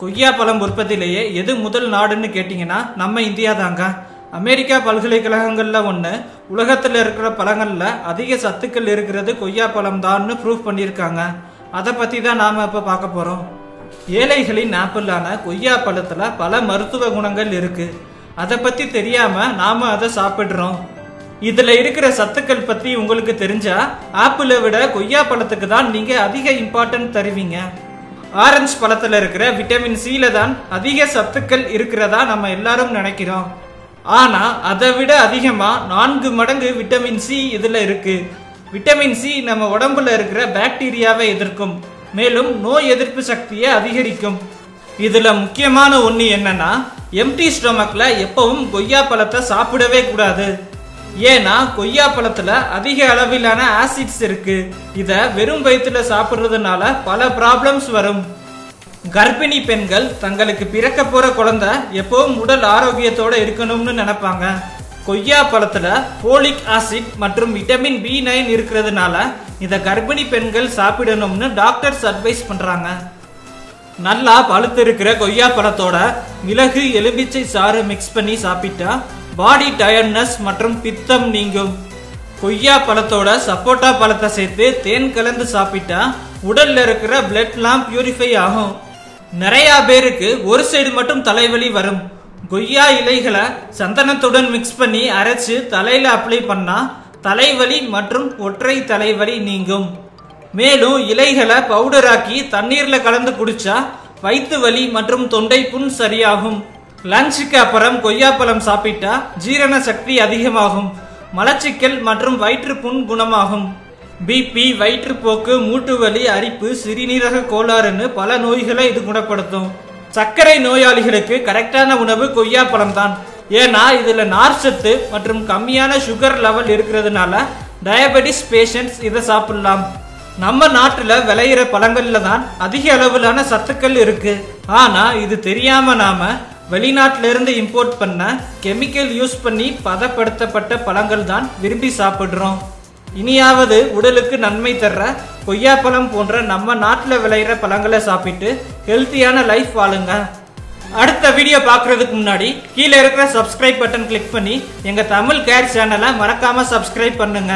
கொய்யா பழம் உற்பத்தியிலேயே எது முதல் நாடுன்னு கேட்டிங்கன்னா நம்ம இந்தியா தாங்க. அமெரிக்கா பல்கலைக்கழகங்கள்ல ஒன்று உலகத்தில் இருக்கிற பழங்கள்ல அதிக சத்துக்கள் இருக்கிறது கொய்யா பழம் தான்னு ப்ரூவ் பண்ணியிருக்காங்க. அதை பற்றி தான் நாம் இப்போ பார்க்க போகிறோம். ஏழைகளின் ஆப்பிளான கொய்யா பழத்தில் பல மருத்துவ குணங்கள் இருக்கு. அதை பற்றி தெரியாம நாம அதை சாப்பிட்றோம். இதுல இருக்கிற சத்துக்கள் பத்தி உங்களுக்கு தெரிஞ்சா ஆப்பிளை விட கொய்யா பழத்துக்கு தான் நீங்க அதிக இம்பார்ட்டன்ட் தருவீங்க. ஆரஞ்சு பழத்துல இருக்கிற விட்டமின் சில தான் அதிக சத்துக்கள் இருக்கிறதா நம்ம எல்லாரும் நினைக்கிறோம். ஆனா அதை விட அதிகமா 4 மடங்கு விட்டமின் சி இதுல இருக்கு. விட்டமின் சி நம்ம உடம்புல இருக்கிற பாக்டீரியாவை எதிர்க்கும், மேலும் நோய் எதிர்ப்பு சக்தியை அதிகரிக்கும். இதுல முக்கியமான ஒண்ணு என்னன்னா, எம்டி ஸ்டொமக்ல எப்பவும் கொய்யா பழத்தை சாப்பிடவே கூடாது. ஏன்னா கொய்யா பழத்துல அதிக அளவிலான ஆசிட்ஸ் இருக்கு. இத வெறும் வயிற்றுல சாப்பிடுறதுனால பல ப்ராப்ளம்ஸ் வரும். கர்ப்பிணி பெண்கள் தங்களுக்கு பிறக்க போற குழந்தை எப்பவும் உடல் ஆரோக்கியத்தோட இருக்கணும்னு நினைப்பாங்க. கொய்யா பழத்துல போலிக் ஆசிட் மற்றும் விட்டமின் B9 இருக்கிறதுனால இத கர்ப்பிணி பெண்கள் சாப்பிடணும்னு டாக்டர்ஸ் அட்வைஸ் பண்றாங்க. நல்லா பழுத்து இருக்கிற கொய்யா பழத்தோட மிளகு எலுமிச்சை சாறு மிக்ஸ் பண்ணி சாப்பிட்டா பாடி டயர்ட்னஸ் மற்றும் பித்தம் நீங்கும். கொய்யா பழத்தோட சப்போட்டா பழத்தை சேர்த்து தேன் கலந்து சாப்பிட்டா உடல்ல இருக்கிற பிளட்லாம் பியூரிஃபை ஆகும். நிறைய பேருக்கு ஒரு சைடு மட்டும் தலைவலி வரும். கொய்யா இலைகளை சந்தனத்துடன் மிக்ஸ் பண்ணி அரைச்சு தலையில அப்ளை பண்ணா தலைவலி மற்றும் ஒற்றை தலைவலி நீங்கும். மேலும் இலைகளை பவுடராக்கி தண்ணீர்ல கலந்து குடிச்சா வயிற்று வலி மற்றும் தொண்டை புண் சரியாகும். லஞ்சுக்கு அப்புறம் கொய்யாப்பழம் சாப்பிட்டா ஜீரண சக்தி அதிகமாகும். மலச்சிக்கல் மற்றும் வயிற்றுப்புண் குணமாகும். பிபி, வயிற்றுப்போக்கு, மூட்டு வலி, அரிப்பு, சிறுநீரக கோளாறுன்னு பல நோய்களை இது குணப்படுத்தும். சர்க்கரை நோயாளிகளுக்கு கரெக்டான உணவு கொய்யாப்பழம் தான். ஏன்னா இதுல நார்ச்சத்து மற்றும் கம்மியான சுகர் லெவல் இருக்கிறதுனால டயபெட்டிஸ் பேஷண்ட்ஸ் இதை சாப்பிடலாம். நம்ம நாட்டுல விளையிற பழங்கள்ல தான் அதிக அளவிலான சத்துக்கள் இருக்கு. ஆனா இது தெரியாம நாம வெளிநாட்டில இருந்து இம்போர்ட் பண்ண கெமிக்கல் யூஸ் பண்ணி பதப்படுத்தப்பட்ட பழங்கள் தான் விரும்பி சாப்பிடுறோம். இனியாவது உடலுக்கு நன்மை தர்ற கொய்யாப்பழம் போன்ற நம்ம நாட்டில் விளையிற பழங்களை சாப்பிட்டு ஹெல்த்தியான லைஃப் வாழுங்க. அடுத்த வீடியோ பார்க்கறதுக்கு முன்னாடி கீழே இருக்கிற சப்ஸ்கிரைப் பட்டன் கிளிக் பண்ணி எங்க தமிழ் கேர் சேனலை மறக்காம சப்ஸ்கிரைப் பண்ணுங்க.